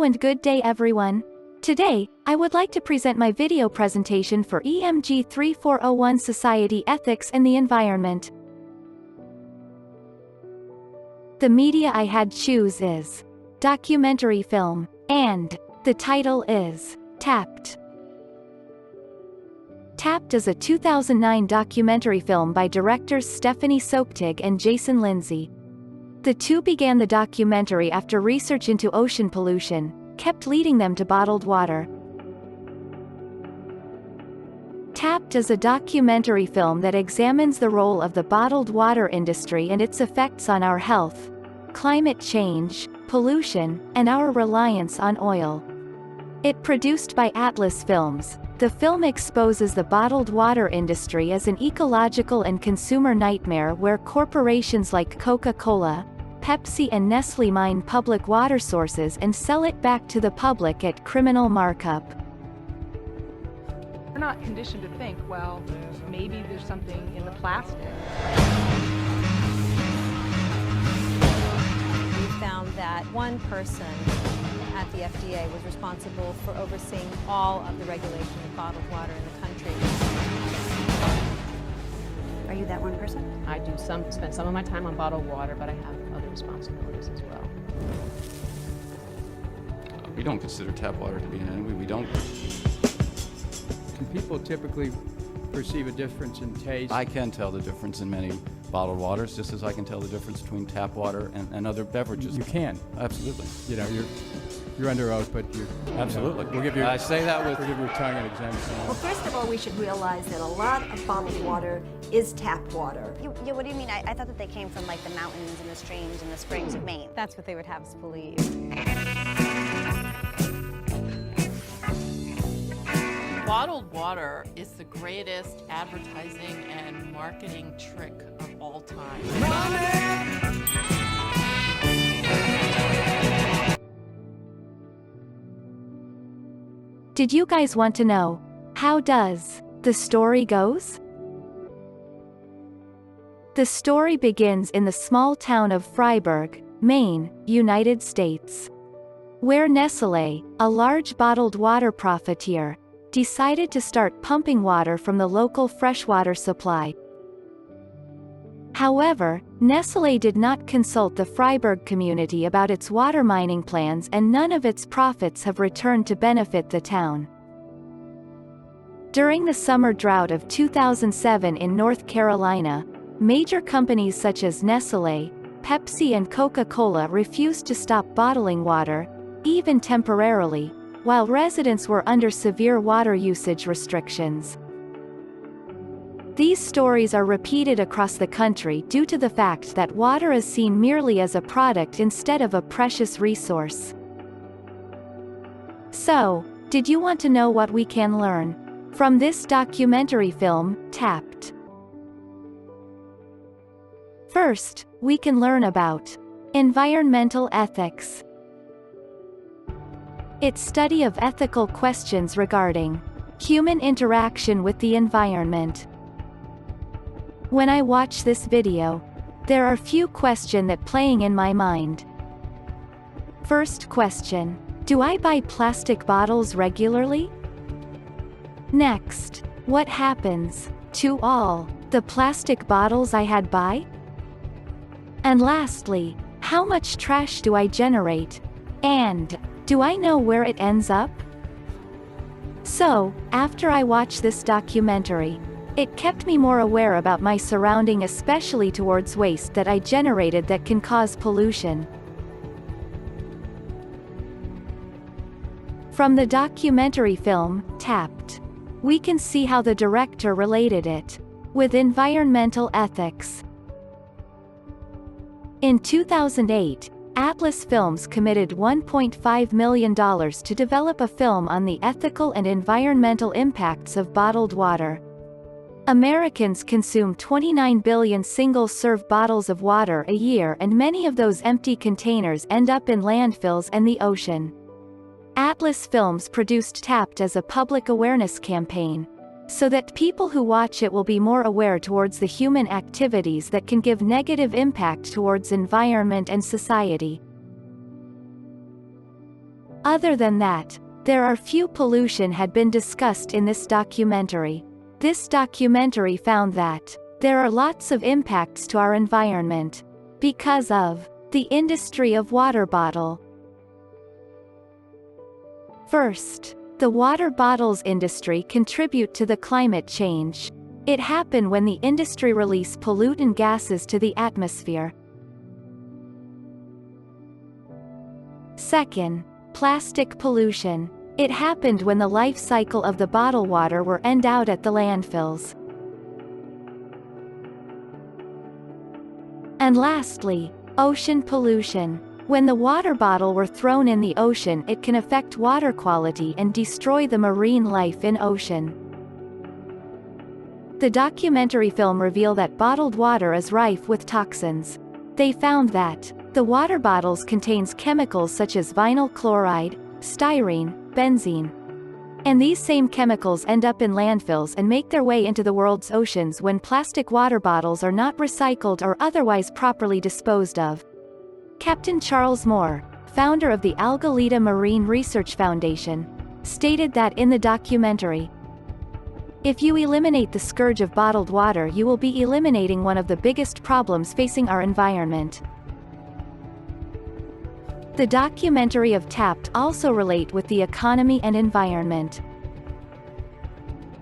and good day everyone. Today, I would like to present my video presentation for EMG 3401 Society Ethics and the Environment. The media I had choose is documentary film, and the title is Tapped. Tapped is a 2009 documentary film by directors Stephanie Soaptig and Jason Lindsay. The two began the documentary after research into ocean pollution kept leading them to bottled water. Tapped is a documentary film that examines the role of the bottled water industry and its effects on our health, climate change, pollution, and our reliance on oil. It produced by Atlas Films. The film exposes the bottled water industry as an ecological and consumer nightmare where corporations like Coca-Cola, Pepsi and Nestle mine public water sources and sell it back to the public at criminal markup. We're not conditioned to think, well, maybe there's something in the plastic. We found that one person at the FDA was responsible for overseeing all of the regulation of bottled water in the country. Are you that one person? I do spend some of my time on bottled water, but I have other responsibilities as well. We don't consider tap water to be an enemy. We don't. Can people typically perceive a difference in taste? I can tell the difference in many bottled waters, just as I can tell the difference between tap water and other beverages. You can. Absolutely. You know, you're under oath, but you Absolutely. We'll give you. I say that with. We'll give your tongue an exemption. Well, first of all, we should realize that a lot of bottled water is tap water. Yeah, what do you mean? I thought that they came from like the mountains and the streams and the springs of Maine. That's what they would have us believe. Bottled water is the greatest advertising and marketing trick of all time. Did you guys want to know, how does the story goes? The story begins in the small town of Fryeburg, Maine, United States, where Nestlé, a large bottled water profiteer, decided to start pumping water from the local freshwater supply. However, Nestlé did not consult the Fryeburg community about its water mining plans and none of its profits have returned to benefit the town. During the summer drought of 2007 in North Carolina, major companies such as Nestlé, Pepsi and Coca-Cola refused to stop bottling water, even temporarily, while residents were under severe water usage restrictions. These stories are repeated across the country due to the fact that water is seen merely as a product instead of a precious resource. So, did you want to know what we can learn from this documentary film, Tapped? First, we can learn about environmental ethics. Its study of ethical questions regarding human interaction with the environment. When I watch this video, there are few questions that playing in my mind. First question, do I buy plastic bottles regularly? Next, what happens to all the plastic bottles I had buy? And lastly, how much trash do I generate? And do I know where it ends up? So, after I watched this documentary, it kept me more aware about my surrounding, especially towards waste that I generated that can cause pollution. From the documentary film, Tapped, we can see how the director related it with environmental ethics. In 2008, Atlas Films committed $1.5 million to develop a film on the ethical and environmental impacts of bottled water. Americans consume 29 billion single-serve bottles of water a year and many of those empty containers end up in landfills and the ocean. Atlas Films produced Tapped as a public awareness campaign, so that people who watch it will be more aware towards the human activities that can give negative impact towards environment and society. Other than that, there are few pollution had been discussed in this documentary. This documentary found that there are lots of impacts to our environment because of the industry of water bottle. First, the water bottles industry contribute to the climate change. It happened when the industry release pollutant gases to the atmosphere. Second, plastic pollution. It happened when the life cycle of the bottled water were end out at the landfills. And lastly, ocean pollution. When the water bottle were thrown in the ocean, it can affect water quality and destroy the marine life in ocean. The documentary film revealed that bottled water is rife with toxins. They found that the water bottles contains chemicals such as vinyl chloride, styrene, benzene. And these same chemicals end up in landfills and make their way into the world's oceans when plastic water bottles are not recycled or otherwise properly disposed of. Captain Charles Moore, founder of the Algalita Marine Research Foundation, stated that in the documentary, "If you eliminate the scourge of bottled water, you will be eliminating one of the biggest problems facing our environment." The documentary of Tapped also relate with the economy and environment.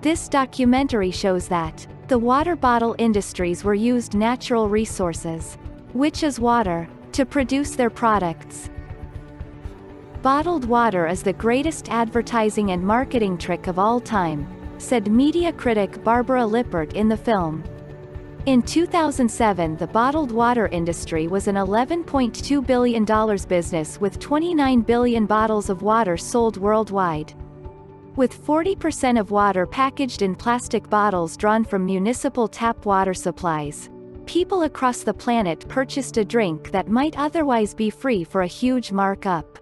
This documentary shows that the water bottle industries were used natural resources, which is water, to produce their products. Bottled water is the greatest advertising and marketing trick of all time, said media critic Barbara Lippert in the film. In 2007, the bottled water industry was an $11.2 billion business with 29 billion bottles of water sold worldwide. With 40% of water packaged in plastic bottles drawn from municipal tap water supplies, people across the planet purchased a drink that might otherwise be free for a huge markup.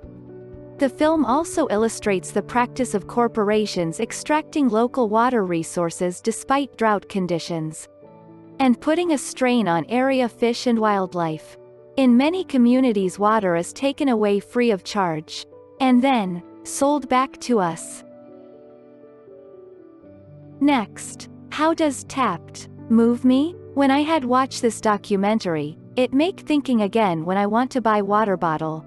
The film also illustrates the practice of corporations extracting local water resources despite drought conditions, and putting a strain on area fish and wildlife. In many communities, water is taken away free of charge, and then sold back to us. Next, how does Tapped move me? When I had watched this documentary, it make thinking again when I want to buy water bottle.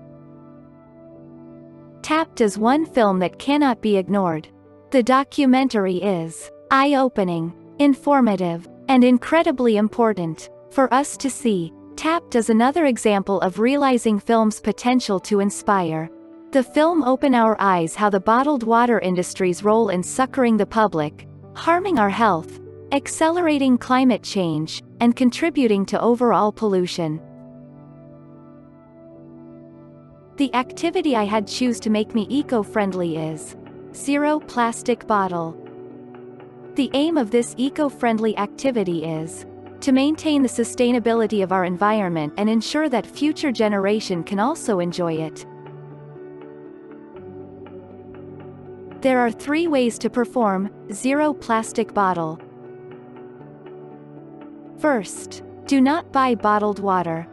Tapped is one film that cannot be ignored. The documentary is eye-opening, informative, and incredibly important for us to see. Tapped is another example of realizing film's potential to inspire. The film opened our eyes how the bottled water industry's role in succoring the public, harming our health, accelerating climate change, and contributing to overall pollution. The activity I had choose to make me eco-friendly is Zero Plastic Bottle. The aim of this eco-friendly activity is to maintain the sustainability of our environment and ensure that future generation can also enjoy it. There are 3 ways to perform Zero Plastic Bottle. First, do not buy bottled water.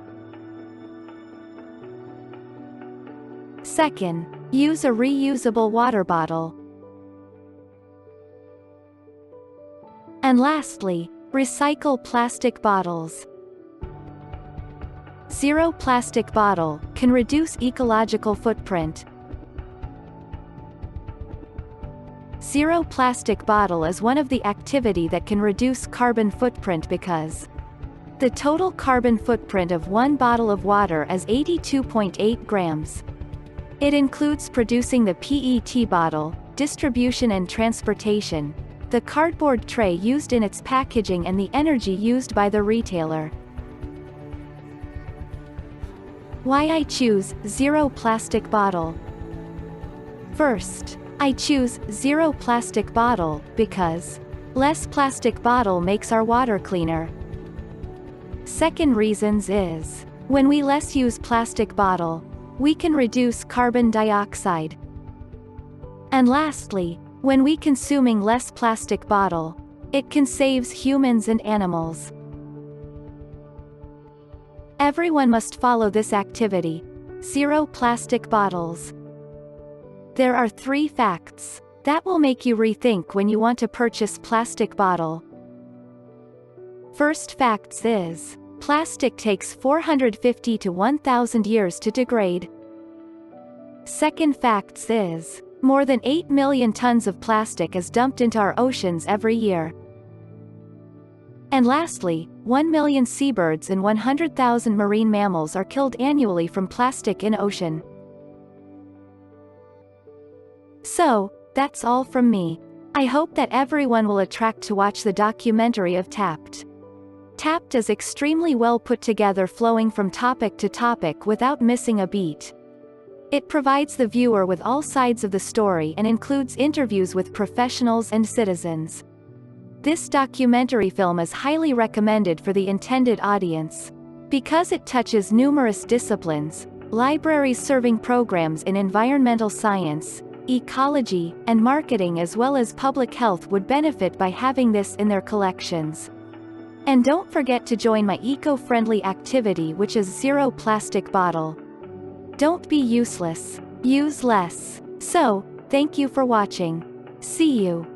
Second, use a reusable water bottle. And lastly, recycle plastic bottles. Zero Plastic Bottle can reduce ecological footprint. Zero Plastic Bottle is one of the activity that can reduce carbon footprint because the total carbon footprint of one bottle of water is 82.8 grams. It includes producing the PET bottle, distribution and transportation, the cardboard tray used in its packaging, and the energy used by the retailer. Why I choose Zero Plastic Bottle? First, I choose Zero Plastic Bottle because less plastic bottle makes our water cleaner. Second reasons is, when we less use plastic bottle, we can reduce carbon dioxide. And lastly, when we consuming less plastic bottle, it can saves humans and animals. Everyone must follow this activity. Zero Plastic Bottles. There are 3 facts that will make you rethink when you want to purchase plastic bottle. First facts is, plastic takes 450 to 1,000 years to degrade. Second facts is, more than 8 million tons of plastic is dumped into our oceans every year. And lastly, 1 million seabirds and 100,000 marine mammals are killed annually from plastic in ocean. So, that's all from me. I hope that everyone will attract to watch the documentary of Tapped. Tapped is extremely well put together, flowing from topic to topic without missing a beat. It provides the viewer with all sides of the story and includes interviews with professionals and citizens. This documentary film is highly recommended for the intended audience. Because it touches numerous disciplines, libraries serving programs in environmental science, ecology, and marketing as well as public health would benefit by having this in their collections. And don't forget to join my eco-friendly activity, which is Zero Plastic Bottle. Don't be useless. Use less. So, thank you for watching. See you.